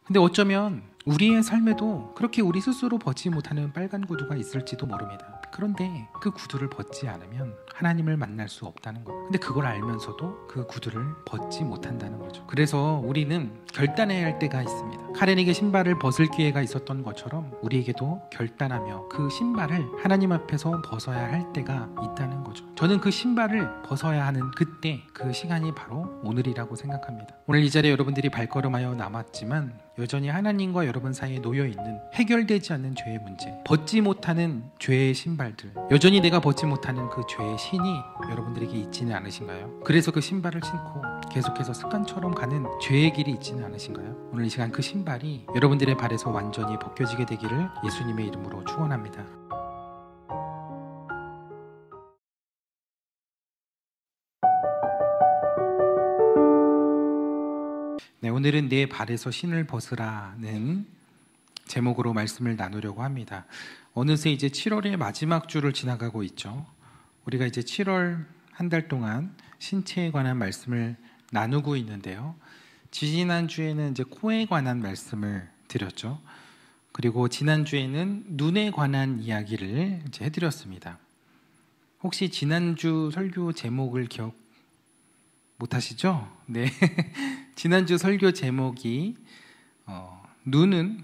근데 어쩌면 우리의 삶에도 그렇게 우리 스스로 벗지 못하는 빨간 구두가 있을지도 모릅니다. 그런데 그 구두를 벗지 않으면 하나님을 만날 수 없다는 거예요. 근데 그걸 알면서도 그 구두를 벗지 못한다는 거죠. 그래서 우리는 결단해야 할 때가 있습니다. 카렌에게 신발을 벗을 기회가 있었던 것처럼 우리에게도 결단하며 그 신발을 하나님 앞에서 벗어야 할 때가 있다는 거죠. 저는 그 신발을 벗어야 하는 그때, 그 시간이 바로 오늘이라고 생각합니다. 오늘 이 자리에 여러분들이 발걸음하여 남았지만 여전히 하나님과 여러분 사이에 놓여있는 해결되지 않는 죄의 문제, 벗지 못하는 죄의 신발들, 여전히 내가 벗지 못하는 그 죄의 신이 여러분들에게 있지는 않으신가요? 그래서 그 신발을 신고 계속해서 습관처럼 가는 죄의 길이 있지는 않으신가요? 오늘 이 시간 그 신발이 여러분들의 발에서 완전히 벗겨지게 되기를 예수님의 이름으로 축원합니다. 네, 오늘은 내 발에서 신을 벗으라는 제목으로 말씀을 나누려고 합니다. 어느새 이제 7월의 마지막 주를 지나가고 있죠. 우리가 이제 7월 한 달 동안 신체에 관한 말씀을 나누고 있는데요. 지난 주에는 이제 코에 관한 말씀을 드렸죠. 그리고 지난 주에는 눈에 관한 이야기를 이제 해드렸습니다. 혹시 지난주 설교 제목을 기억 못하시죠? 네. 지난주 설교 제목이 눈은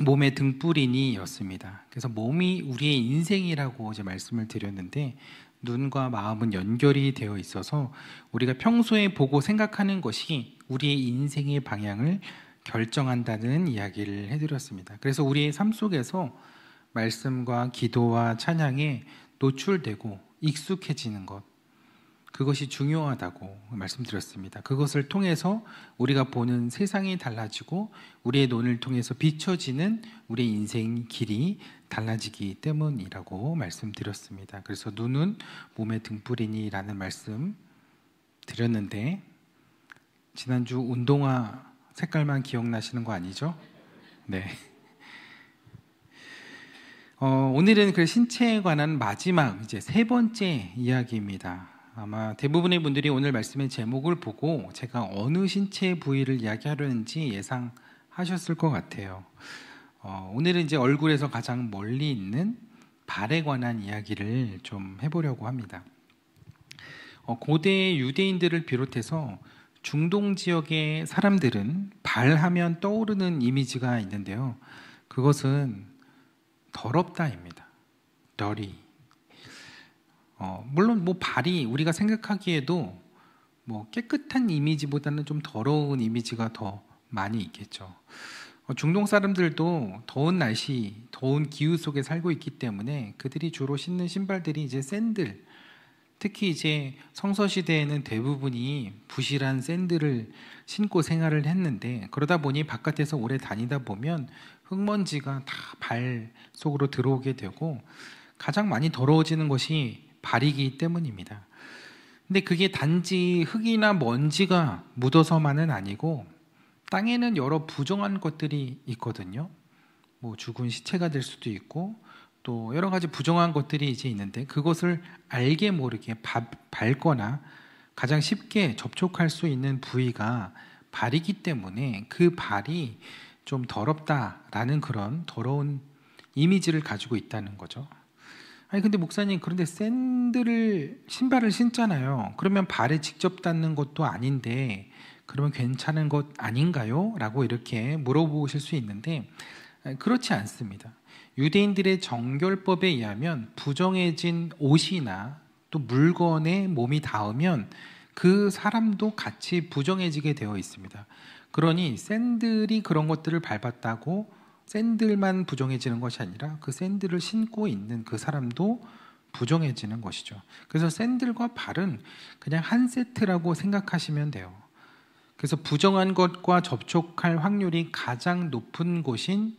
몸의 등불이니였습니다. 그래서 몸이 우리의 인생이라고 이제 말씀을 드렸는데 눈과 마음은 연결이 되어 있어서 우리가 평소에 보고 생각하는 것이 우리의 인생의 방향을 결정한다는 이야기를 해드렸습니다. 그래서 우리의 삶 속에서 말씀과 기도와 찬양에 노출되고 익숙해지는 것, 그것이 중요하다고 말씀드렸습니다. 그것을 통해서 우리가 보는 세상이 달라지고 우리의 눈을 통해서 비춰지는 우리의 인생 길이 달라지기 때문이라고 말씀드렸습니다. 그래서 눈은 몸의 등불이니라는 말씀 드렸는데 지난주 운동화 색깔만 기억나시는 거 아니죠? 네. 오늘은 그 신체에 관한 마지막 이제 세 번째 이야기입니다. 아마 대부분의 분들이 오늘 말씀의 제목을 보고 제가 어느 신체 부위를 이야기하려는지 예상하셨을 것 같아요. 오늘은 이제 얼굴에서 가장 멀리 있는 발에 관한 이야기를 좀 해보려고 합니다. 고대 유대인들을 비롯해서 중동 지역의 사람들은 발하면 떠오르는 이미지가 있는데요. 그것은 더럽다입니다. dirty. 물론 뭐 발이 우리가 생각하기에도 뭐 깨끗한 이미지보다는 좀 더러운 이미지가 더 많이 있겠죠. 중동 사람들도 더운 날씨, 더운 기후 속에 살고 있기 때문에 그들이 주로 신는 신발들이 이제 샌들, 특히 이제 성서 시대에는 대부분이 부실한 샌들을 신고 생활을 했는데 그러다 보니 바깥에서 오래 다니다 보면 흙먼지가 다 발 속으로 들어오게 되고 가장 많이 더러워지는 것이 발이기 때문입니다. 근데 그게 단지 흙이나 먼지가 묻어서만은 아니고 땅에는 여러 부정한 것들이 있거든요. 뭐 죽은 시체가 될 수도 있고 또 여러 가지 부정한 것들이 이제 있는데 그것을 알게 모르게 밟거나 가장 쉽게 접촉할 수 있는 부위가 발이기 때문에 그 발이 좀 더럽다라는 그런 더러운 이미지를 가지고 있다는 거죠. 아니 근데 목사님 그런데 신발을 신잖아요. 그러면 발에 직접 닿는 것도 아닌데 그러면 괜찮은 것 아닌가요? 라고 이렇게 물어보실 수 있는데 그렇지 않습니다. 유대인들의 정결법에 의하면 부정해진 옷이나 또 물건에 몸이 닿으면 그 사람도 같이 부정해지게 되어 있습니다. 그러니 샌들이 그런 것들을 밟았다고 샌들만 부정해지는 것이 아니라 그 샌들을 신고 있는 그 사람도 부정해지는 것이죠. 그래서 샌들과 발은 그냥 한 세트라고 생각하시면 돼요. 그래서 부정한 것과 접촉할 확률이 가장 높은 곳인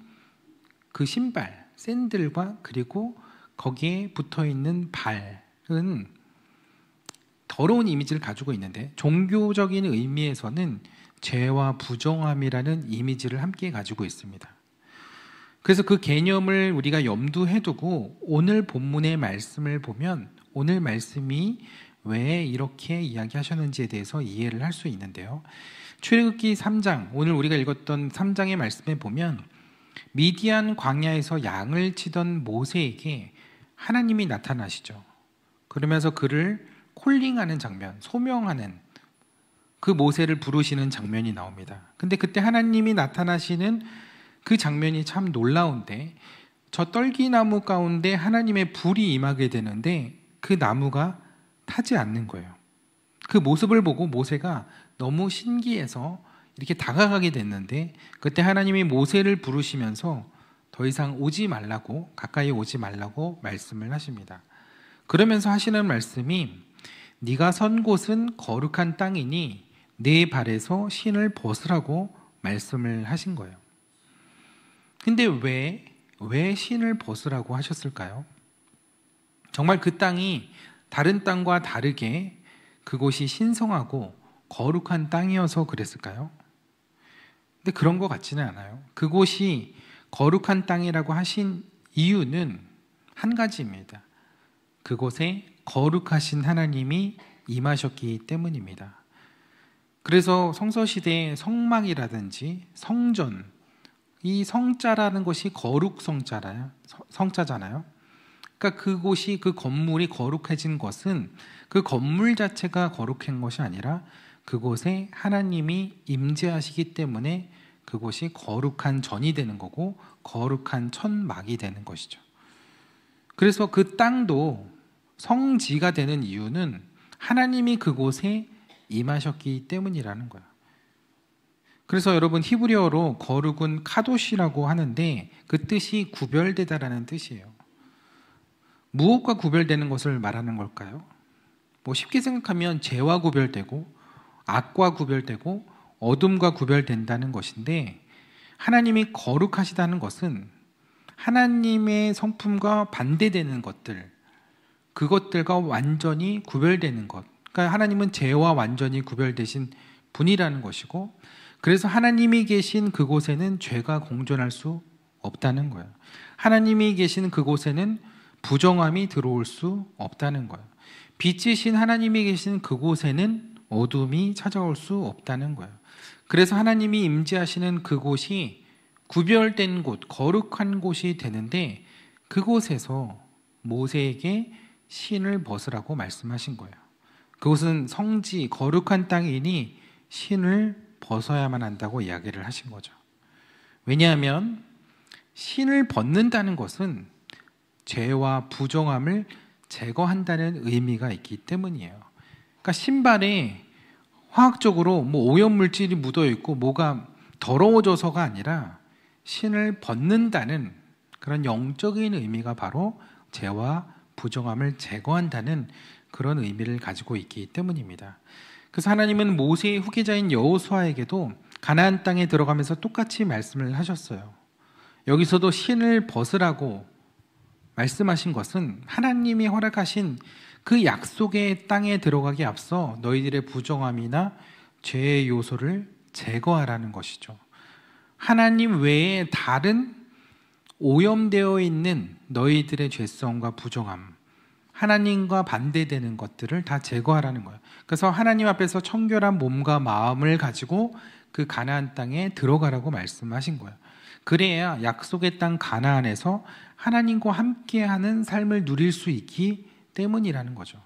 그 신발, 샌들과 그리고 거기에 붙어있는 발은 더러운 이미지를 가지고 있는데 종교적인 의미에서는 죄와 부정함이라는 이미지를 함께 가지고 있습니다. 그래서 그 개념을 우리가 염두에 두고 오늘 본문의 말씀을 보면 오늘 말씀이 왜 이렇게 이야기하셨는지에 대해서 이해를 할 수 있는데요. 출애굽기 3장, 오늘 우리가 읽었던 3장의 말씀에 보면 미디안 광야에서 양을 치던 모세에게 하나님이 나타나시죠. 그러면서 그를 콜링하는 장면, 소명하는 그 모세를 부르시는 장면이 나옵니다. 근데 그때 하나님이 나타나시는 그 장면이 참 놀라운데, 저 떨기나무 가운데 하나님의 불이 임하게 되는데 그 나무가 타지 않는 거예요. 그 모습을 보고 모세가 너무 신기해서 이렇게 다가가게 됐는데, 그때 하나님이 모세를 부르시면서 더 이상 오지 말라고, 가까이 오지 말라고 말씀을 하십니다. 그러면서 하시는 말씀이, 네가 선 곳은 거룩한 땅이니 네 발에서 신을 벗으라고 말씀을 하신 거예요. 근데 왜 신을 벗으라고 하셨을까요? 정말 그 땅이 다른 땅과 다르게 그곳이 신성하고 거룩한 땅이어서 그랬을까요? 근데 그런 것 같지는 않아요. 그곳이 거룩한 땅이라고 하신 이유는 한 가지입니다. 그곳에 거룩하신 하나님이 임하셨기 때문입니다. 그래서 성서시대의 성막이라든지 성전, 이 성자라는 것이 거룩 성자잖아요. 그러니까 그곳이, 그 건물이 거룩해진 것은 그 건물 자체가 거룩한 것이 아니라 그곳에 하나님이 임재하시기 때문에 그곳이 거룩한 전이 되는 거고 거룩한 천막이 되는 것이죠. 그래서 그 땅도 성지가 되는 이유는 하나님이 그곳에 임하셨기 때문이라는 거야. 그래서 여러분, 히브리어로 거룩은 카도시라고 하는데 그 뜻이 구별되다라는 뜻이에요. 무엇과 구별되는 것을 말하는 걸까요? 쉽게 생각하면 죄와 구별되고 악과 구별되고 어둠과 구별된다는 것인데, 하나님이 거룩하시다는 것은 하나님의 성품과 반대되는 것들, 그것들과 완전히 구별되는 것. 그러니까 하나님은 죄와 완전히 구별되신 분이라는 것이고, 그래서 하나님이 계신 그곳에는 죄가 공존할 수 없다는 거예요. 하나님이 계신 그곳에는 부정함이 들어올 수 없다는 거예요. 빛이신 하나님이 계신 그곳에는 어둠이 찾아올 수 없다는 거예요. 그래서 하나님이 임재하시는 그곳이 구별된 곳, 거룩한 곳이 되는데, 그곳에서 모세에게 신을 벗으라고 말씀하신 거예요. 그곳은 성지, 거룩한 땅이니 신을 벗어야만 한다고 이야기를 하신 거죠. 왜냐하면 신을 벗는다는 것은 죄와 부정함을 제거한다는 의미가 있기 때문이에요. 그러니까 신발에 화학적으로 오염물질이 묻어있고 뭐가 더러워져서가 아니라 신을 벗는다는 그런 영적인 의미가 바로 죄와 부정함을 제거한다는 그런 의미를 가지고 있기 때문입니다. 그래서 하나님은 모세의 후계자인 여호수아에게도 가나안 땅에 들어가면서 똑같이 말씀을 하셨어요. 여기서도 신을 벗으라고 말씀하신 것은 하나님이 허락하신 그 약속의 땅에 들어가기 앞서 너희들의 부정함이나 죄의 요소를 제거하라는 것이죠. 하나님 외에 다른 오염되어 있는 너희들의 죄성과 부정함, 하나님과 반대되는 것들을 다 제거하라는 거예요. 그래서 하나님 앞에서 청결한 몸과 마음을 가지고 그 가나안 땅에 들어가라고 말씀하신 거예요. 그래야 약속의 땅 가나안에서 하나님과 함께하는 삶을 누릴 수 있기 때문이라는 거죠.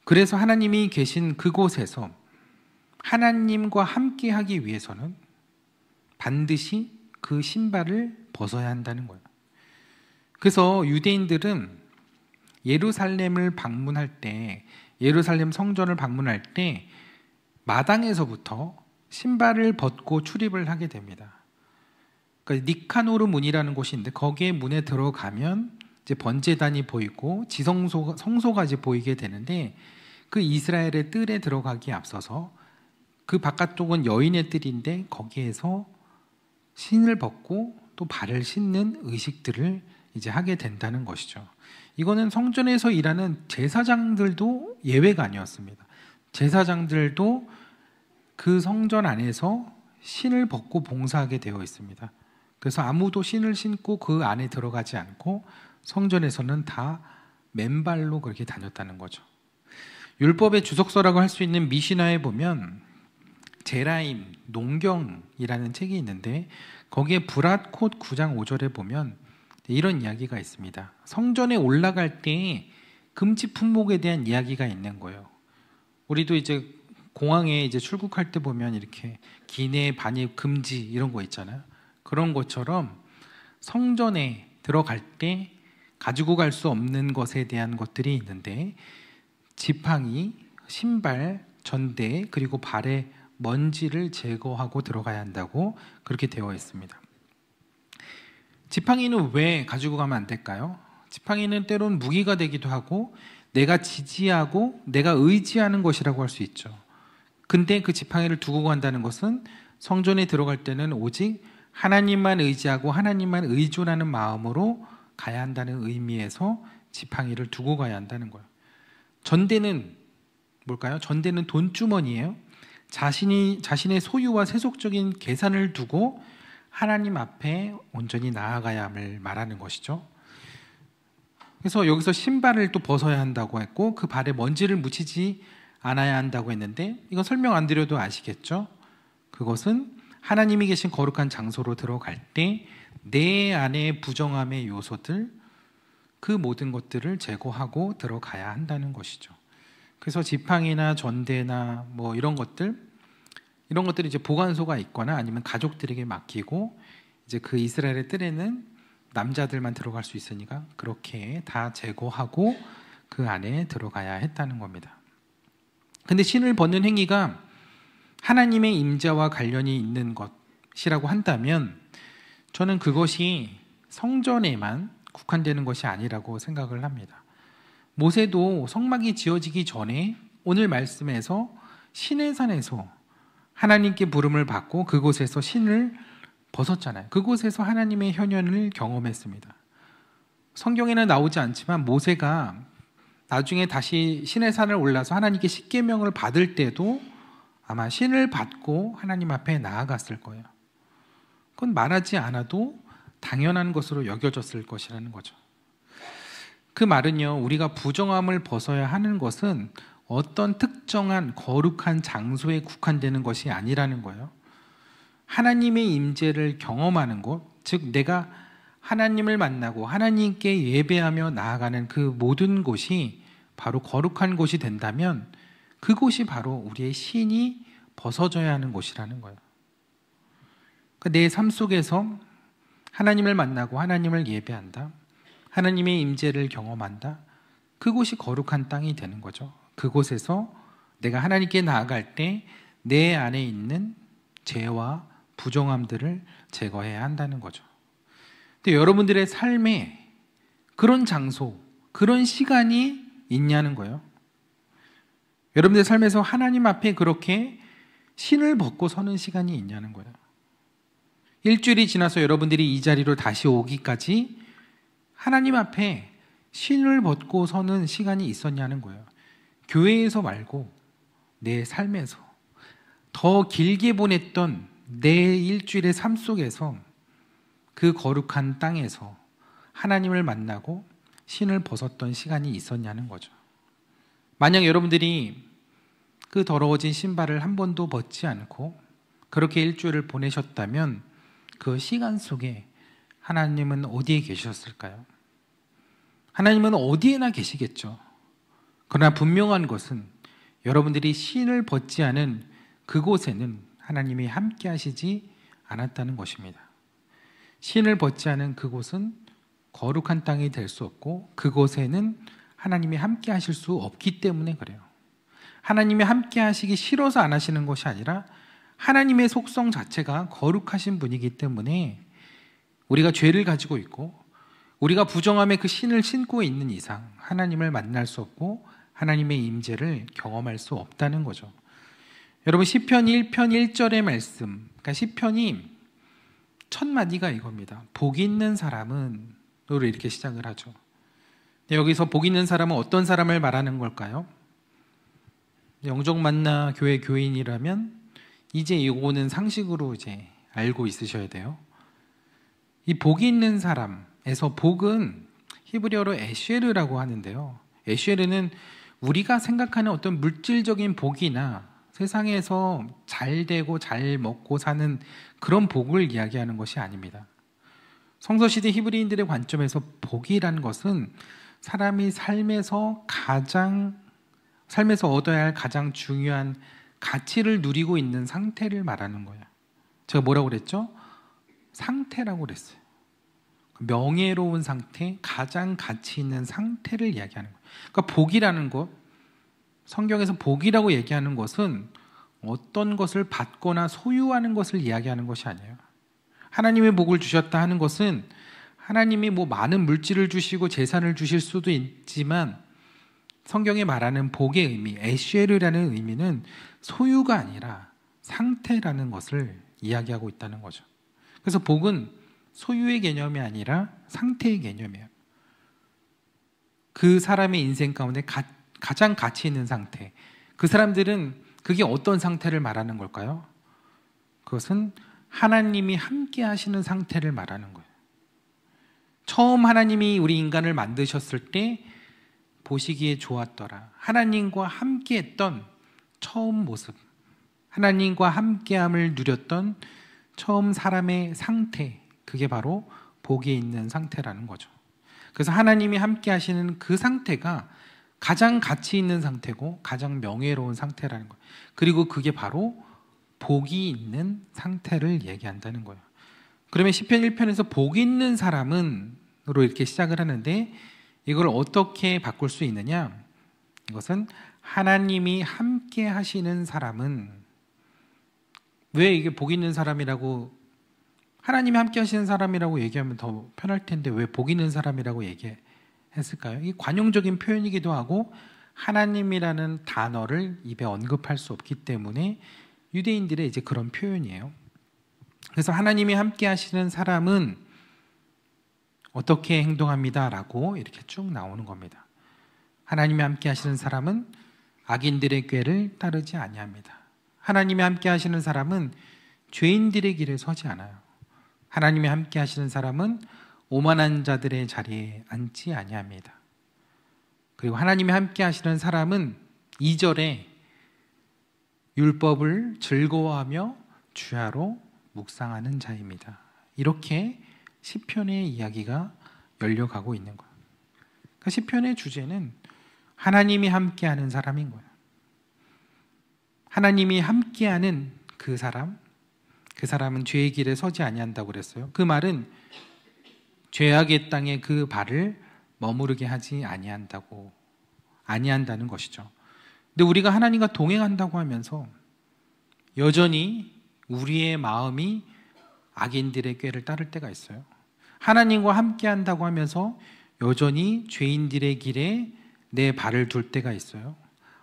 그래서 하나님이 계신 그곳에서 하나님과 함께하기 위해서는 반드시 그 신발을 벗어야 한다는 거예요. 그래서 유대인들은 예루살렘을 방문할 때, 예루살렘 성전을 방문할 때 마당에서부터 신발을 벗고 출입을 하게 됩니다. 그러니까 니카노르 문이라는 곳이 있는데 거기에 문에 들어가면 이제 번제단이 보이고 성소가 이제 보이게 되는데, 그 이스라엘의 뜰에 들어가기에 앞서서 그 바깥쪽은 여인의 뜰인데 거기에서 신을 벗고 또 발을 씻는 의식들을 이제 하게 된다는 것이죠. 이거는 성전에서 일하는 제사장들도 예외가 아니었습니다. 제사장들도 그 성전 안에서 신을 벗고 봉사하게 되어 있습니다. 그래서 아무도 신을 신고 그 안에 들어가지 않고 성전에서는 다 맨발로 그렇게 다녔다는 거죠. 율법의 주석서라고 할 수 있는 미시나에 보면 제라임 농경이라는 책이 있는데 거기에 브랏콧 9장 5절에 보면 이런 이야기가 있습니다. 성전에 올라갈 때 금지 품목에 대한 이야기가 있는 거예요. 우리도 이제 공항에 이제 출국할 때 보면 이렇게 기내 반입 금지 이런 거 있잖아요. 그런 것처럼 성전에 들어갈 때 가지고 갈 수 없는 것에 대한 것들이 있는데 지팡이, 신발, 전대 그리고 발에 먼지를 제거하고 들어가야 한다고 그렇게 되어 있습니다. 지팡이는 왜 가지고 가면 안 될까요? 지팡이는 때론 무기가 되기도 하고 내가 지지하고 내가 의지하는 것이라고 할 수 있죠. 근데 그 지팡이를 두고 간다는 것은 성전에 들어갈 때는 오직 하나님만 의지하고 하나님만 의존하는 마음으로 가야 한다는 의미에서 지팡이를 두고 가야 한다는 거예요. 전대는 뭘까요? 전대는 돈주머니예요. 자신의 소유와 세속적인 계산을 두고 하나님 앞에 온전히 나아가야 함을 말하는 것이죠. 그래서 여기서 신발을 또 벗어야 한다고 했고 그 발에 먼지를 묻히지 않아야 한다고 했는데 이건 설명 안 드려도 아시겠죠? 그것은 하나님이 계신 거룩한 장소로 들어갈 때 내 안에 부정함의 요소들 그 모든 것들을 제거하고 들어가야 한다는 것이죠. 그래서 지팡이나 전대나 뭐 이런 것들이 이제 보관소가 있거나 아니면 가족들에게 맡기고 이제 그 이스라엘의 뜰에는 남자들만 들어갈 수 있으니까 그렇게 다 제거하고 그 안에 들어가야 했다는 겁니다. 근데 신을 벗는 행위가 하나님의 임재와 관련이 있는 것이라고 한다면 저는 그것이 성전에만 국한되는 것이 아니라고 생각을 합니다. 모세도 성막이 지어지기 전에 오늘 말씀에서 신의 산에서 하나님께 부름을 받고 그곳에서 신을 벗었잖아요. 그곳에서 하나님의 현현을 경험했습니다. 성경에는 나오지 않지만 모세가 나중에 다시 신의 산을 올라서 하나님께 십계명을 받을 때도 아마 신을 받고 하나님 앞에 나아갔을 거예요. 그건 말하지 않아도 당연한 것으로 여겨졌을 것이라는 거죠. 그 말은요, 우리가 부정함을 벗어야 하는 것은 어떤 특정한 거룩한 장소에 국한되는 것이 아니라는 거예요. 하나님의 임재를 경험하는 곳, 즉 내가 하나님을 만나고 하나님께 예배하며 나아가는 그 모든 곳이 바로 거룩한 곳이 된다면 그곳이 바로 우리의 신이 벗어져야 하는 곳이라는 거예요. 내 삶 속에서 하나님을 만나고 하나님을 예배한다, 하나님의 임재를 경험한다, 그곳이 거룩한 땅이 되는 거죠. 그곳에서 내가 하나님께 나아갈 때 내 안에 있는 죄와 부정함들을 제거해야 한다는 거죠. 근데 여러분들의 삶에 그런 장소, 그런 시간이 있냐는 거예요. 여러분들의 삶에서 하나님 앞에 그렇게 신을 벗고 서는 시간이 있냐는 거예요. 일주일이 지나서 여러분들이 이 자리로 다시 오기까지 하나님 앞에 신을 벗고 서는 시간이 있었냐는 거예요. 교회에서 말고 내 삶에서 더 길게 보냈던 내 일주일의 삶 속에서 그 거룩한 땅에서 하나님을 만나고 신을 벗었던 시간이 있었냐는 거죠. 만약 여러분들이 그 더러워진 신발을 한 번도 벗지 않고 그렇게 일주일을 보내셨다면 그 시간 속에 하나님은 어디에 계셨을까요? 하나님은 어디에나 계시겠죠. 그러나 분명한 것은 여러분들이 신을 벗지 않은 그곳에는 하나님이 함께 하시지 않았다는 것입니다. 신을 벗지 않은 그곳은 거룩한 땅이 될 수 없고 그곳에는 하나님이 함께 하실 수 없기 때문에 그래요. 하나님이 함께 하시기 싫어서 안 하시는 것이 아니라 하나님의 속성 자체가 거룩하신 분이기 때문에 우리가 죄를 가지고 있고 우리가 부정함의 그 신을 신고 있는 이상 하나님을 만날 수 없고 하나님의 임재를 경험할 수 없다는 거죠. 여러분 시편 1편 1절의 말씀, 그러니까 시편이 첫 마디가 이겁니다. 복 있는 사람은 으로 이렇게 시작을 하죠. 여기서 복 있는 사람은 어떤 사람을 말하는 걸까요? 영적 만나 교회 교인이라면 이제 이거는 상식으로 이제 알고 있으셔야 돼요. 이 복이 있는 사람에서 복은 히브리어로 에쉐르라고 하는데요. 에쉐르는 우리가 생각하는 어떤 물질적인 복이나 세상에서 잘 되고 잘 먹고 사는 그런 복을 이야기하는 것이 아닙니다. 성서시대 히브리인들의 관점에서 복이라는 것은 사람이 삶에서 얻어야 할 가장 중요한 가치를 누리고 있는 상태를 말하는 거예요. 제가 뭐라고 그랬죠? 상태라고 그랬어요. 명예로운 상태, 가장 가치 있는 상태를 이야기하는 거예요. 그러니까 복이라는 것, 성경에서 복이라고 얘기하는 것은 어떤 것을 받거나 소유하는 것을 이야기하는 것이 아니에요. 하나님의 복을 주셨다 하는 것은 하나님이 많은 물질을 주시고 재산을 주실 수도 있지만 성경에 말하는 복의 의미, 에쉐르라는 의미는 소유가 아니라 상태라는 것을 이야기하고 있다는 거죠. 그래서 복은 소유의 개념이 아니라 상태의 개념이에요. 그 사람의 인생 가운데 가장 가치 있는 상태. 그 사람들은 그게 어떤 상태를 말하는 걸까요? 그것은 하나님이 함께 하시는 상태를 말하는 거예요. 처음 하나님이 우리 인간을 만드셨을 때 보시기에 좋았더라. 하나님과 함께 했던 처음 모습, 하나님과 함께함을 누렸던 처음 사람의 상태, 그게 바로 복이 있는 상태라는 거죠. 그래서 하나님이 함께 하시는 그 상태가 가장 가치 있는 상태고 가장 명예로운 상태라는 거예요. 그리고 그게 바로 복이 있는 상태를 얘기한다는 거예요. 그러면 시편 1편에서 복 있는 사람은으로 이렇게 시작을 하는데 이걸 어떻게 바꿀 수 있느냐? 이것은 하나님이 함께 하시는 사람은, 왜 이게 복 있는 사람이라고, 하나님이 함께 하시는 사람이라고 얘기하면 더 편할 텐데 왜 복 있는 사람이라고 얘기했을까요? 이 관용적인 표현이기도 하고 하나님이라는 단어를 입에 언급할 수 없기 때문에 유대인들의 이제 그런 표현이에요. 그래서 하나님이 함께 하시는 사람은 어떻게 행동합니다라고 이렇게 쭉 나오는 겁니다. 하나님이 함께 하시는 사람은 악인들의 꾀를 따르지 아니합니다. 하나님이 함께 하시는 사람은 죄인들의 길에 서지 않아요. 하나님이 함께 하시는 사람은 오만한 자들의 자리에 앉지 아니합니다. 그리고 하나님이 함께 하시는 사람은 2절에 율법을 즐거워하며 주야로 묵상하는 자입니다. 이렇게 시편의 이야기가 열려가고 있는 거예요. 그러니까 시편의 주제는 하나님이 함께하는 사람인 거예요. 하나님이 함께하는 그 사람은 죄의 길에 서지 아니한다고 그랬어요. 그 말은 죄악의 땅에 그 발을 머무르게 하지 아니한다는 것이죠. 근데 우리가 하나님과 동행한다고 하면서 여전히 우리의 마음이 악인들의 꾀를 따를 때가 있어요. 하나님과 함께 한다고 하면서 여전히 죄인들의 길에 내 발을 둘 때가 있어요.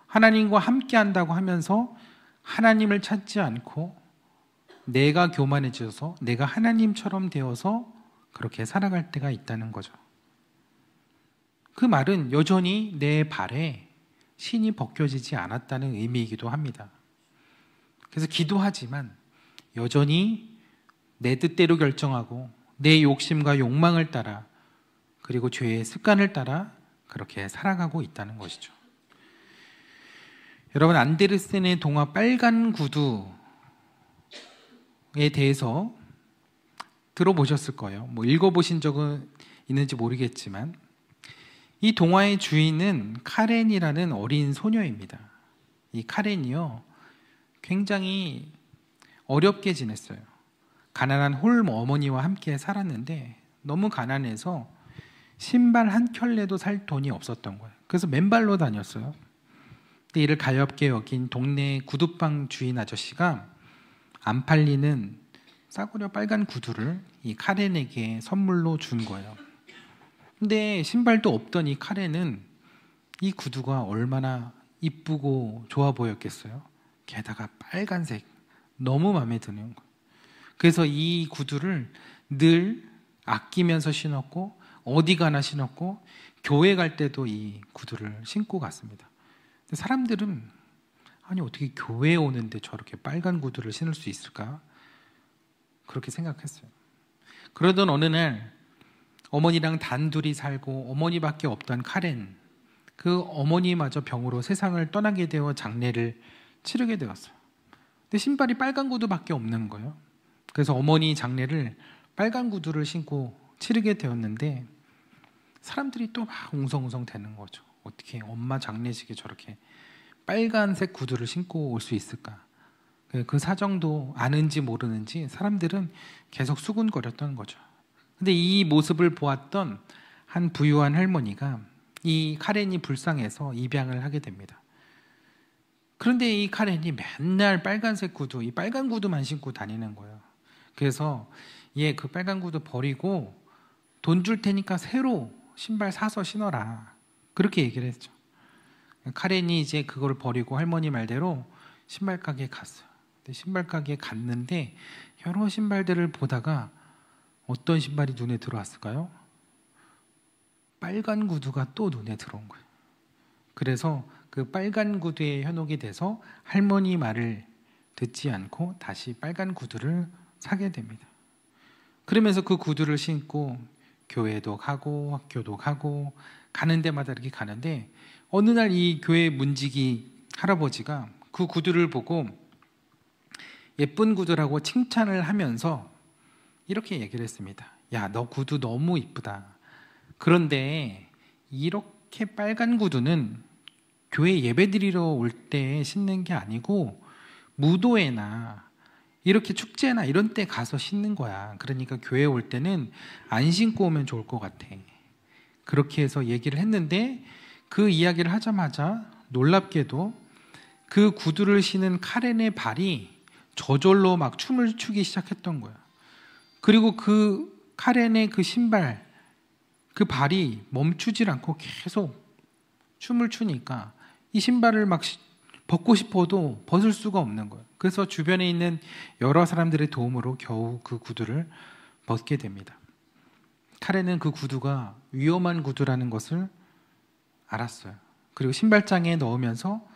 하나님과 함께 한다고 하면서 하나님을 찾지 않고 내가 교만해져서 내가 하나님처럼 되어서 그렇게 살아갈 때가 있다는 거죠. 그 말은 여전히 내 발에 신이 벗겨지지 않았다는 의미이기도 합니다. 그래서 기도하지만 여전히 내 뜻대로 결정하고 내 욕심과 욕망을 따라 그리고 죄의 습관을 따라 그렇게 살아가고 있다는 것이죠. 여러분, 안데르센의 동화 빨간 구두에 대해서 들어보셨을 거예요. 읽어보신 적은 있는지 모르겠지만 이 동화의 주인은 카렌이라는 어린 소녀입니다. 이 카렌이요, 굉장히 어렵게 지냈어요. 가난한 홀 어머니와 함께 살았는데 너무 가난해서 신발 한 켤레도 살 돈이 없었던 거예요. 그래서 맨발로 다녔어요. 근데 이를 가엾게 여긴 동네 구두방 주인 아저씨가 안 팔리는 싸구려 빨간 구두를 이 카렌에게 선물로 준 거예요. 근데 신발도 없던 이 카렌은 이 구두가 얼마나 이쁘고 좋아 보였겠어요. 게다가 빨간색, 너무 마음에 드는 거예요. 그래서 이 구두를 늘 아끼면서 신었고 어디 가나 신었고 교회 갈 때도 이 구두를 신고 갔습니다. 근데 사람들은 아니 어떻게 교회에 오는데 저렇게 빨간 구두를 신을 수 있을까? 그렇게 생각했어요. 그러던 어느 날 어머니랑 단둘이 살고 어머니밖에 없던 카렌, 그 어머니마저 병으로 세상을 떠나게 되어 장례를 치르게 되었어요. 근데 신발이 빨간 구두밖에 없는 거예요. 그래서 어머니 장례를 빨간 구두를 신고 치르게 되었는데 사람들이 또 막 웅성웅성 되는 거죠. 어떻게 엄마 장례식에 저렇게 빨간색 구두를 신고 올 수 있을까? 그 사정도 아는지 모르는지 사람들은 계속 수군거렸던 거죠. 근데 이 모습을 보았던 한 부유한 할머니가 이 카렌이 불쌍해서 입양을 하게 됩니다. 그런데 이 카렌이 맨날 빨간색 구두, 이 빨간 구두만 신고 다니는 거예요. 그래서 얘 그 빨간 구두 버리고 돈 줄 테니까 새로 신발 사서 신어라. 그렇게 얘기를 했죠. 카렌이 이제 그걸 버리고 할머니 말대로 신발 가게에 갔어요. 근데 신발 가게에 갔는데 여러 신발들을 보다가 어떤 신발이 눈에 들어왔을까요? 빨간 구두가 또 눈에 들어온 거예요. 그래서 그 빨간 구두에 현혹이 돼서 할머니 말을 듣지 않고 다시 빨간 구두를 사게 됩니다. 그러면서 그 구두를 신고 교회도 가고 학교도 가고 가는 데마다 이렇게 가는데 어느 날 이 교회 문지기 할아버지가 그 구두를 보고 예쁜 구두라고 칭찬을 하면서 이렇게 얘기를 했습니다. 야, 너 구두 너무 이쁘다. 그런데 이렇게 빨간 구두는 교회 예배드리러 올 때 신는 게 아니고 무도회나 이렇게 축제나 이런 때 가서 신는 거야. 그러니까 교회 올 때는 안 신고 오면 좋을 것 같아. 그렇게 해서 얘기를 했는데 그 이야기를 하자마자 놀랍게도 그 구두를 신은 카렌의 발이 저절로 막 춤을 추기 시작했던 거야. 그리고 그 카렌의 그 신발, 그 발이 멈추질 않고 계속 춤을 추니까 이 신발을 막 벗고 싶어도 벗을 수가 없는 거예요. 그래서 주변에 있는 여러 사람들의 도움으로 겨우 그 구두를 벗게 됩니다. 카렌은 그 구두가 위험한 구두라는 것을 알았어요. 그리고 신발장에 넣으면서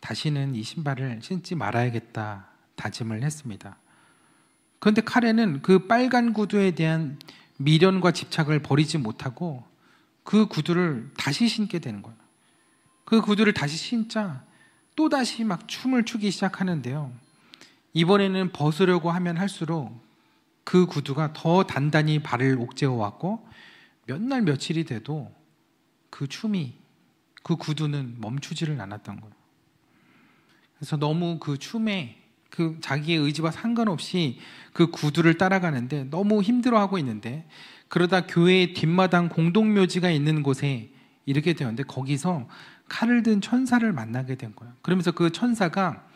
다시는 이 신발을 신지 말아야겠다 다짐을 했습니다. 그런데 카렌은 그 빨간 구두에 대한 미련과 집착을 버리지 못하고 그 구두를 다시 신게 되는 거예요. 그 구두를 다시 신자 또다시 막 춤을 추기 시작하는데요. 이번에는 벗으려고 하면 할수록 그 구두가 더 단단히 발을 옥죄어 왔고 몇 날 며칠이 돼도 그 춤이, 그 구두는 멈추지를 않았던 거예요. 그래서 너무 그 춤에 그 자기의 의지와 상관없이 그 구두를 따라가는데 너무 힘들어하고 있는데 그러다 교회의 뒷마당 공동묘지가 있는 곳에 이르게 되었는데 거기서 칼을 든 천사를 만나게 된 거예요. 그러면서 그 천사가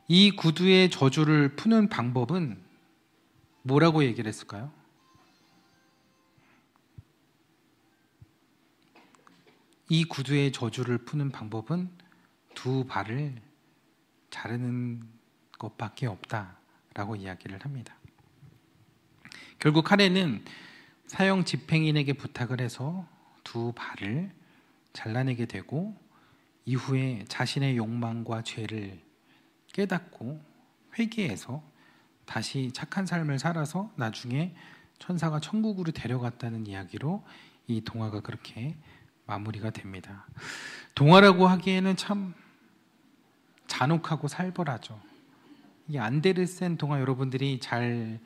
이 구두의 저주를 푸는 방법은 뭐라고 얘기를 했을까요? 이 구두의 저주를 푸는 방법은 두 발을 자르는 것밖에 없다라고 이야기를 합니다. 결국 카렌은 사형 집행인에게 부탁을 해서 두 발을 잘라내게 되고 이후에 자신의 욕망과 죄를 깨닫고 회개해서 다시 착한 삶을 살아서 나중에 천사가 천국으로 데려갔다는 이야기로 이 동화가 그렇게 마무리가 됩니다. 동화라고 하기에는 참 잔혹하고 살벌하죠. 이 안데르센 동화 여러분들이 잘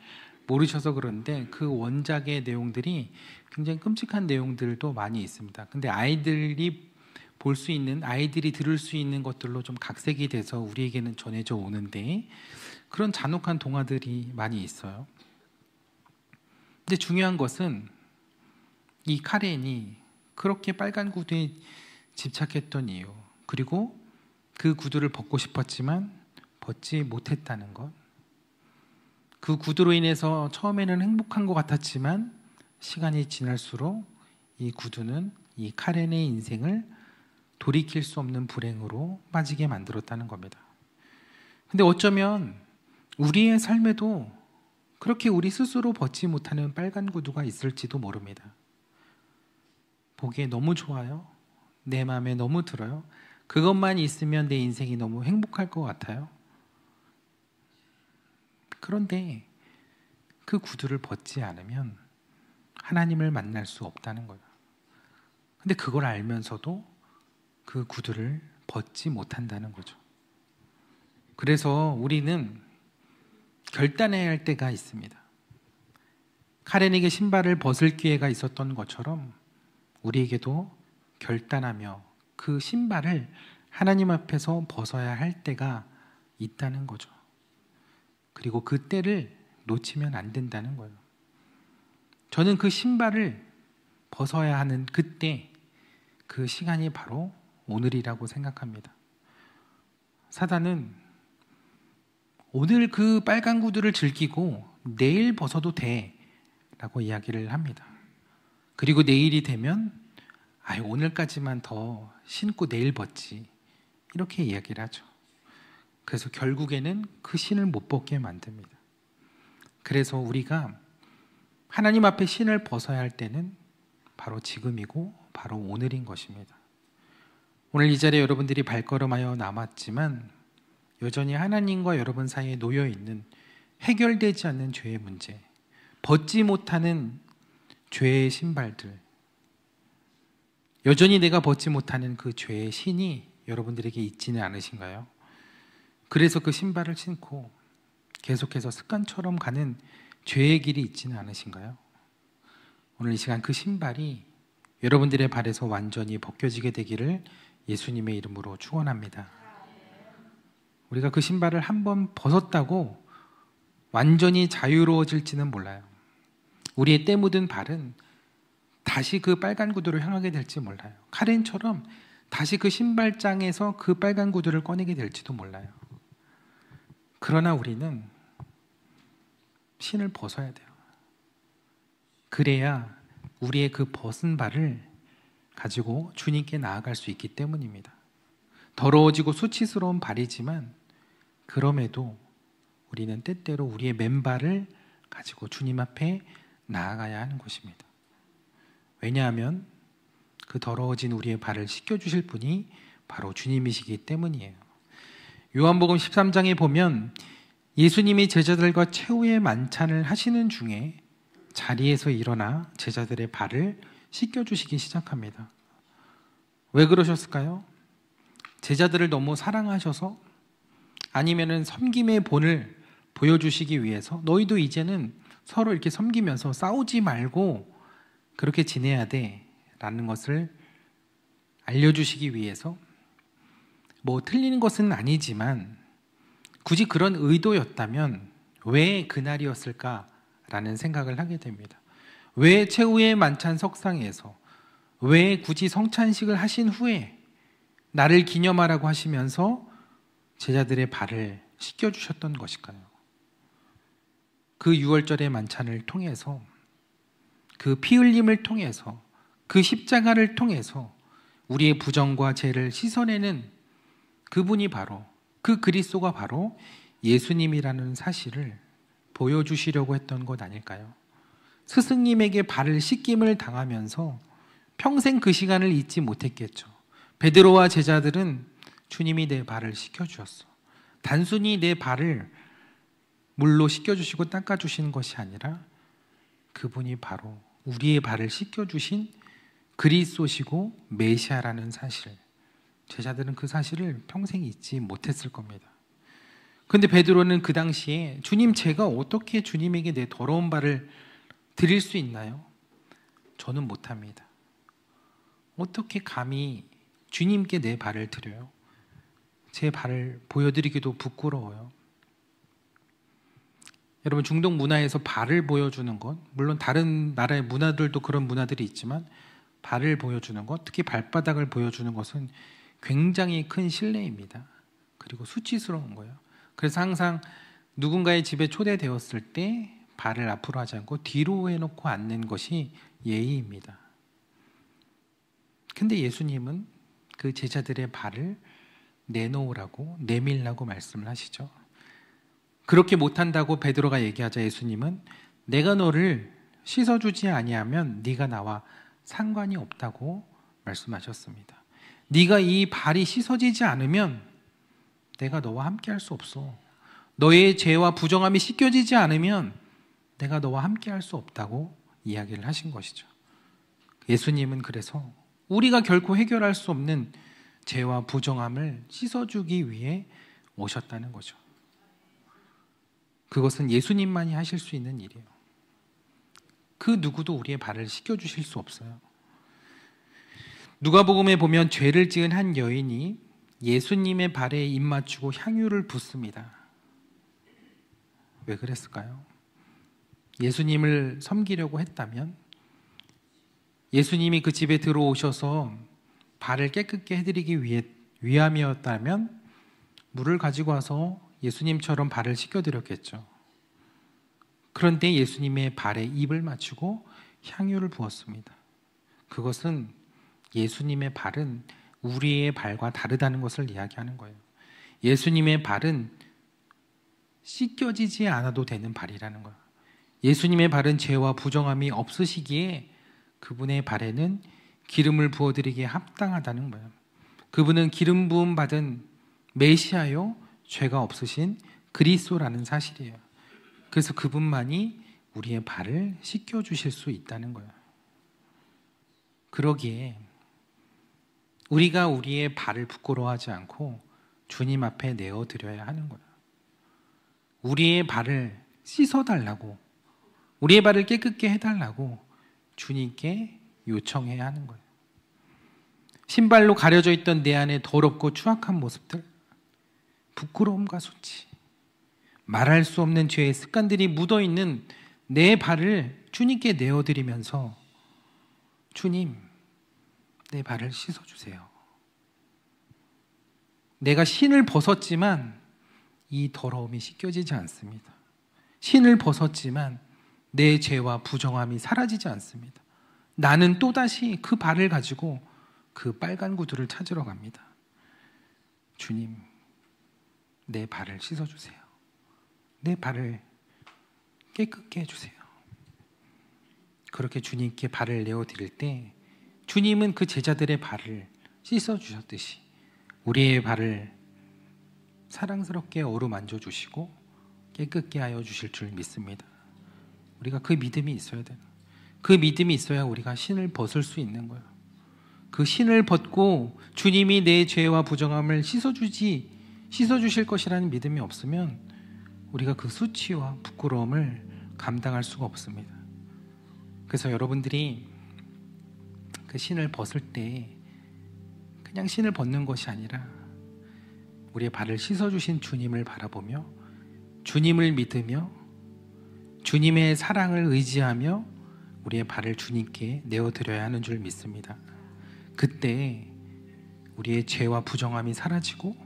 모르셔서 그런데 그 원작의 내용들이 굉장히 끔찍한 내용들도 많이 있습니다. 근데 아이들이 볼 수 있는, 아이들이 들을 수 있는 것들로 좀 각색이 돼서 우리에게는 전해져 오는데 그런 잔혹한 동화들이 많이 있어요. 근데 중요한 것은 이 카렌이 그렇게 빨간 구두에 집착했던 이유, 그리고 그 구두를 벗고 싶었지만 벗지 못했다는 것, 그 구두로 인해서 처음에는 행복한 것 같았지만 시간이 지날수록 이 구두는 이 카렌의 인생을 돌이킬 수 없는 불행으로 빠지게 만들었다는 겁니다. 근데 어쩌면 우리의 삶에도 그렇게 우리 스스로 벗지 못하는 빨간 구두가 있을지도 모릅니다. 보기에 너무 좋아요. 내 마음에 너무 들어요. 그것만 있으면 내 인생이 너무 행복할 것 같아요. 그런데 그 구두를 벗지 않으면 하나님을 만날 수 없다는 거예요. 근데 그걸 알면서도 그 구두를 벗지 못한다는 거죠. 그래서 우리는 결단해야 할 때가 있습니다. 카렌에게 신발을 벗을 기회가 있었던 것처럼 우리에게도 결단하며 그 신발을 하나님 앞에서 벗어야 할 때가 있다는 거죠. 그리고 그 때를 놓치면 안 된다는 거예요. 저는 그 신발을 벗어야 하는 그때, 그 시간이 바로 오늘이라고 생각합니다. 사단은 오늘 그 빨간 구두를 즐기고 내일 벗어도 돼 라고 이야기를 합니다. 그리고 내일이 되면 오늘까지만 더 신고 내일 벗지, 이렇게 이야기를 하죠. 그래서 결국에는 그 신을 못 벗게 만듭니다. 그래서 우리가 하나님 앞에 신을 벗어야 할 때는 바로 지금이고 바로 오늘인 것입니다. 오늘 이 자리에 여러분들이 발걸음하여 남았지만 여전히 하나님과 여러분 사이에 놓여있는 해결되지 않는 죄의 문제, 벗지 못하는 죄의 신발들, 여전히 내가 벗지 못하는 그 죄의 신이 여러분들에게 있지는 않으신가요? 그래서 그 신발을 신고 계속해서 습관처럼 가는 죄의 길이 있지는 않으신가요? 오늘 이 시간 그 신발이 여러분들의 발에서 완전히 벗겨지게 되기를 예수님의 이름으로 축원합니다. 우리가 그 신발을 한번 벗었다고 완전히 자유로워질지는 몰라요. 우리의 때 묻은 발은 다시 그 빨간 구두를 향하게 될지 몰라요. 카렌처럼 다시 그 신발장에서 그 빨간 구두를 꺼내게 될지도 몰라요. 그러나 우리는 신을 벗어야 돼요. 그래야 우리의 그 벗은 발을 가지고 주님께 나아갈 수 있기 때문입니다. 더러워지고 수치스러운 발이지만 그럼에도 우리는 때때로 우리의 맨발을 가지고 주님 앞에 나아가야 하는 것입니다. 왜냐하면 그 더러워진 우리의 발을 씻겨주실 분이 바로 주님이시기 때문이에요. 요한복음 13장에 보면 예수님이 제자들과 최후의 만찬을 하시는 중에 자리에서 일어나 제자들의 발을 씻겨주시기 시작합니다. 왜 그러셨을까요? 제자들을 너무 사랑하셔서, 아니면은 섬김의 본을 보여주시기 위해서, 너희도 이제는 서로 이렇게 섬기면서 싸우지 말고 그렇게 지내야 돼 라는 것을 알려주시기 위해서, 뭐 틀리는 것은 아니지만 굳이 그런 의도였다면 왜 그날이었을까라는 생각을 하게 됩니다. 왜 최후의 만찬 석상에서, 왜 굳이 성찬식을 하신 후에 나를 기념하라고 하시면서 제자들의 발을 씻겨주셨던 것일까요? 그 유월절의 만찬을 통해서, 그 피 흘림을 통해서, 그 십자가를 통해서 우리의 부정과 죄를 씻어내는 그분이 바로, 그 그리스도가 바로 예수님이라는 사실을 보여주시려고 했던 것 아닐까요? 스승님에게 발을 씻김을 당하면서 평생 그 시간을 잊지 못했겠죠. 베드로와 제자들은 주님이 내 발을 씻겨주셨어. 단순히 내 발을 물로 씻겨주시고 닦아주시는 것이 아니라 그분이 바로 우리의 발을 씻겨주신 그리스도시고 메시아라는 사실, 제자들은 그 사실을 평생 잊지 못했을 겁니다. 그런데 베드로는 그 당시에 주님, 제가 어떻게 주님에게 내 더러운 발을 드릴 수 있나요? 저는 못합니다. 어떻게 감히 주님께 내 발을 드려요? 제 발을 보여드리기도 부끄러워요. 여러분, 중동 문화에서 발을 보여주는 것, 물론 다른 나라의 문화들도 그런 문화들이 있지만 발을 보여주는 것, 특히 발바닥을 보여주는 것은 굉장히 큰 신뢰입니다. 그리고 수치스러운 거예요. 그래서 항상 누군가의 집에 초대되었을 때 발을 앞으로 하지 않고 뒤로 해놓고 앉는 것이 예의입니다. 근데 예수님은 그 제자들의 발을 내놓으라고, 내밀라고 말씀을 하시죠. 그렇게 못한다고 베드로가 얘기하자 예수님은 내가 너를 씻어주지 아니하면 네가 나와 상관이 없다고 말씀하셨습니다. 네가 이 발이 씻어지지 않으면 내가 너와 함께 할 수 없어. 너의 죄와 부정함이 씻겨지지 않으면 내가 너와 함께 할 수 없다고 이야기를 하신 것이죠. 예수님은 그래서 우리가 결코 해결할 수 없는 죄와 부정함을 씻어주기 위해 오셨다는 거죠. 그것은 예수님만이 하실 수 있는 일이에요. 그 누구도 우리의 발을 씻겨주실 수 없어요. 누가복음에 보면 죄를 지은 한 여인이 예수님의 발에 입 맞추고 향유를 붓습니다. 왜 그랬을까요? 예수님을 섬기려고 했다면, 예수님이 그 집에 들어오셔서 발을 깨끗게 해드리기 위함이었다면 물을 가지고 와서 예수님처럼 발을 씻겨드렸겠죠. 그런데 예수님의 발에 입을 맞추고 향유를 부었습니다. 그것은 예수님의 발은 우리의 발과 다르다는 것을 이야기하는 거예요. 예수님의 발은 씻겨지지 않아도 되는 발이라는 거예요. 예수님의 발은 죄와 부정함이 없으시기에 그분의 발에는 기름을 부어드리기에 합당하다는 거예요. 그분은 기름 부음 받은 메시아요, 죄가 없으신 그리스도라는 사실이에요. 그래서 그분만이 우리의 발을 씻겨주실 수 있다는 거예요. 그러기에 우리가 우리의 발을 부끄러워하지 않고 주님 앞에 내어드려야 하는 거예요. 우리의 발을 씻어달라고, 우리의 발을 깨끗게 해달라고 주님께 요청해야 하는 거예요. 신발로 가려져 있던 내 안에 더럽고 추악한 모습들, 부끄러움과 수치, 말할 수 없는 죄의 습관들이 묻어있는 내 발을 주님께 내어드리면서 주님, 내 발을 씻어주세요. 내가 신을 벗었지만 이 더러움이 씻겨지지 않습니다. 신을 벗었지만 내 죄와 부정함이 사라지지 않습니다. 나는 또다시 그 발을 가지고 그 빨간 구두를 찾으러 갑니다. 주님, 내 발을 씻어주세요. 내 발을 깨끗게 해주세요. 그렇게 주님께 발을 내어드릴 때 주님은 그 제자들의 발을 씻어주셨듯이 우리의 발을 사랑스럽게 어루만져 주시고 깨끗게 하여 주실 줄 믿습니다. 우리가 그 믿음이 있어야 돼요. 그 믿음이 있어야 우리가 신을 벗을 수 있는 거예요. 그 신을 벗고 주님이 내 죄와 부정함을 씻어주실 것이라는 믿음이 없으면 우리가 그 수치와 부끄러움을 감당할 수가 없습니다. 그래서 여러분들이 그 신을 벗을 때 그냥 신을 벗는 것이 아니라 우리의 발을 씻어주신 주님을 바라보며 주님을 믿으며 주님의 사랑을 의지하며 우리의 발을 주님께 내어드려야 하는 줄 믿습니다. 그때 우리의 죄와 부정함이 사라지고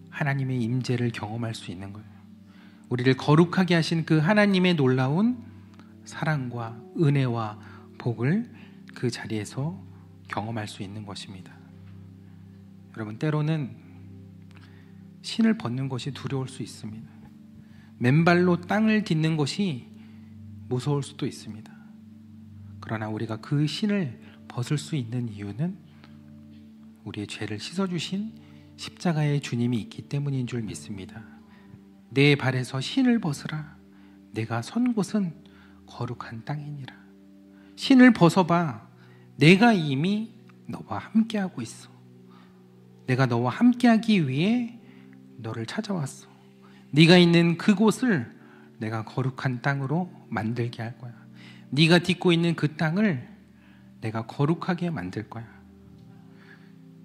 하나님의 임재를 경험할 수 있는 거예요. 우리를 거룩하게 하신 그 하나님의 놀라운 사랑과 은혜와 복을 그 자리에서 경험할 수 있는 것입니다. 여러분, 때로는 신을 벗는 것이 두려울 수 있습니다. 맨발로 땅을 딛는 것이 무서울 수도 있습니다. 그러나 우리가 그 신을 벗을 수 있는 이유는 우리의 죄를 씻어주신 십자가의 주님이 있기 때문인 줄 믿습니다. 내 발에서 신을 벗으라. 내가 선 곳은 거룩한 땅이니라. 신을 벗어봐. 내가 이미 너와 함께하고 있어. 내가 너와 함께하기 위해 너를 찾아왔어. 네가 있는 그곳을 내가 거룩한 땅으로 만들게 할 거야. 네가 딛고 있는 그 땅을 내가 거룩하게 만들 거야.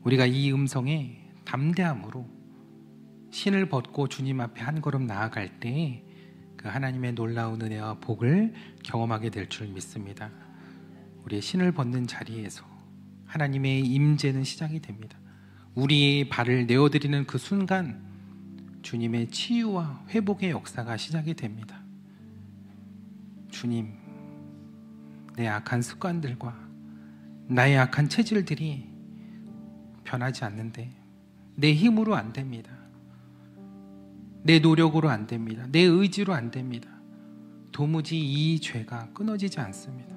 우리가 이 음성에 담대함으로 신을 벗고 주님 앞에 한 걸음 나아갈 때 그 하나님의 놀라운 은혜와 복을 경험하게 될 줄 믿습니다. 우리의 신을 벗는 자리에서 하나님의 임재는 시작이 됩니다. 우리의 발을 내어드리는 그 순간 주님의 치유와 회복의 역사가 시작이 됩니다. 주님, 내 악한 습관들과 나의 악한 체질들이 변하지 않는데 내 힘으로 안 됩니다. 내 노력으로 안 됩니다. 내 의지로 안 됩니다. 도무지 이 죄가 끊어지지 않습니다.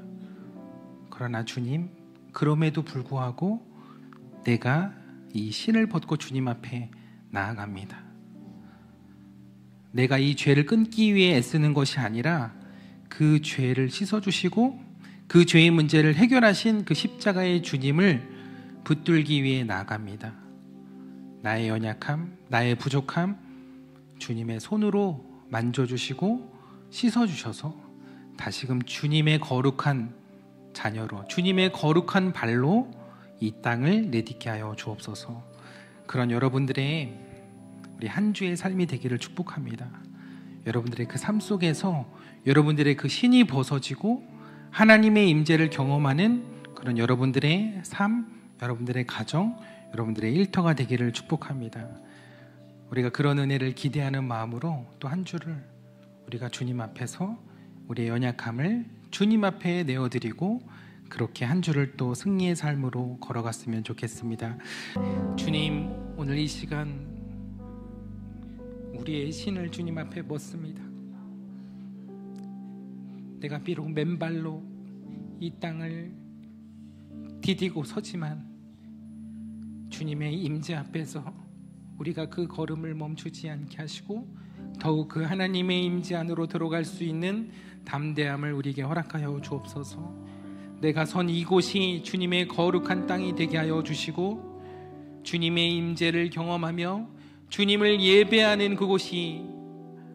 그러나 주님, 그럼에도 불구하고 내가 이 신을 벗고 주님 앞에 나아갑니다. 내가 이 죄를 끊기 위해 애쓰는 것이 아니라 그 죄를 씻어주시고 그 죄의 문제를 해결하신 그 십자가의 주님을 붙들기 위해 나아갑니다. 나의 연약함, 나의 부족함, 주님의 손으로 만져주시고 씻어주셔서 다시금 주님의 거룩한 자녀로, 주님의 거룩한 발로 이 땅을 내딛게 하여 주옵소서. 그런 여러분들의 우리 한 주의 삶이 되기를 축복합니다. 여러분들의 그 삶 속에서 여러분들의 그 신이 벗어지고 하나님의 임재를 경험하는 그런 여러분들의 삶, 여러분들의 가정, 여러분들의 일터가 되기를 축복합니다. 우리가 그런 은혜를 기대하는 마음으로 또 한 주를 우리가 주님 앞에서 우리의 연약함을 주님 앞에 내어드리고 그렇게 한 주를 또 승리의 삶으로 걸어갔으면 좋겠습니다. 주님, 오늘 이 시간 우리의 신을 주님 앞에 묻습니다. 내가 비록 맨발로 이 땅을 디디고 서지만 주님의 임재 앞에서 우리가 그 걸음을 멈추지 않게 하시고 더욱 그 하나님의 임재 안으로 들어갈 수 있는 담대함을 우리에게 허락하여 주옵소서. 내가 선 이곳이 주님의 거룩한 땅이 되게 하여 주시고 주님의 임재를 경험하며 주님을 예배하는 그곳이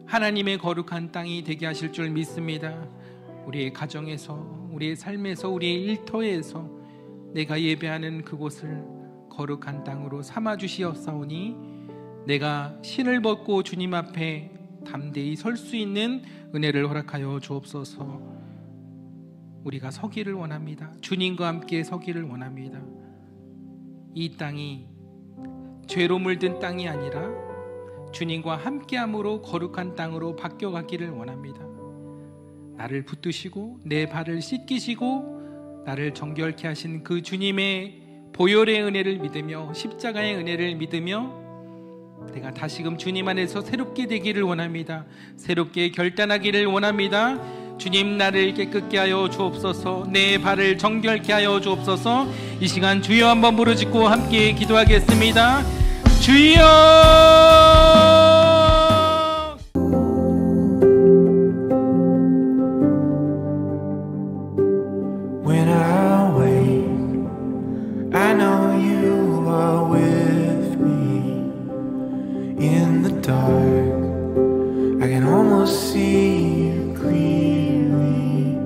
하나님의 거룩한 땅이 되게 하실 줄 믿습니다. 우리의 가정에서, 우리의 삶에서, 우리의 일터에서 내가 예배하는 그곳을 거룩한 땅으로 삼아 주시옵사오니 내가 신을 벗고 주님 앞에 담대히 설 수 있는 은혜를 허락하여 주옵소서. 우리가 서기를 원합니다. 주님과 함께 서기를 원합니다. 이 땅이 죄로 물든 땅이 아니라 주님과 함께함으로 거룩한 땅으로 바뀌어가기를 원합니다. 나를 붙드시고 내 발을 씻기시고 나를 정결케 하신 그 주님의 보혈의 은혜를 믿으며 십자가의 은혜를 믿으며 내가 다시금 주님 안에서 새롭게 되기를 원합니다. 새롭게 결단하기를 원합니다. 주님, 나를 깨끗게 하여 주옵소서. 내 발을 정결케 하여 주옵소서. 이 시간 주여 한번 부르짖고 함께 기도하겠습니다. 주여! When I wake, I know you are with me. In the dark, I can almost see you clearly.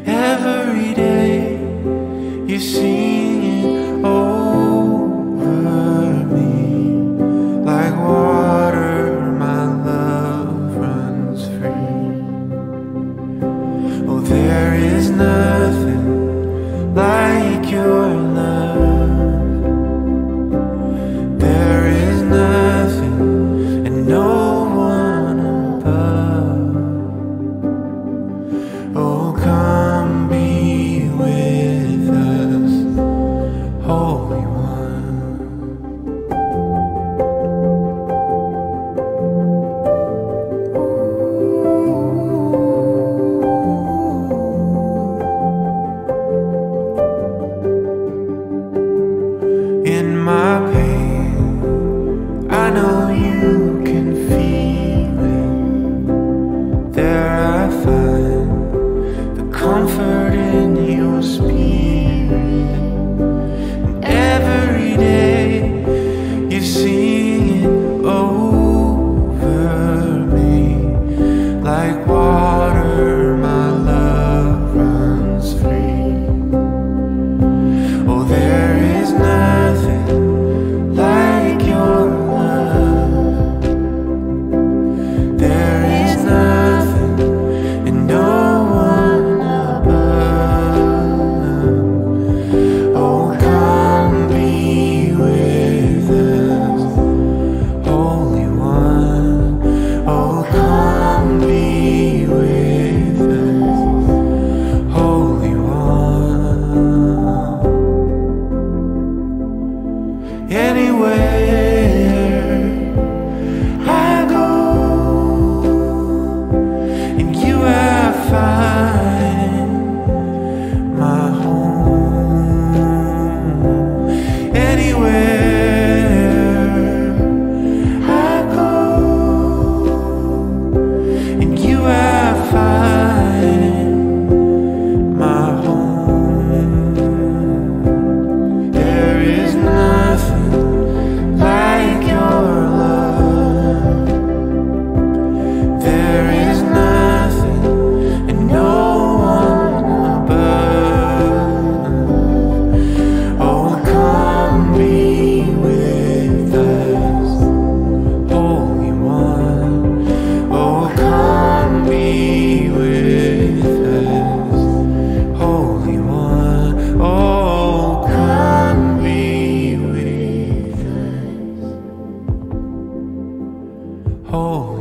Every day, you're singing over me. Like water, my love runs free. Oh, there is nothing like your love. There is nothing and no one above. Oh, come be with us, Holy One. Holy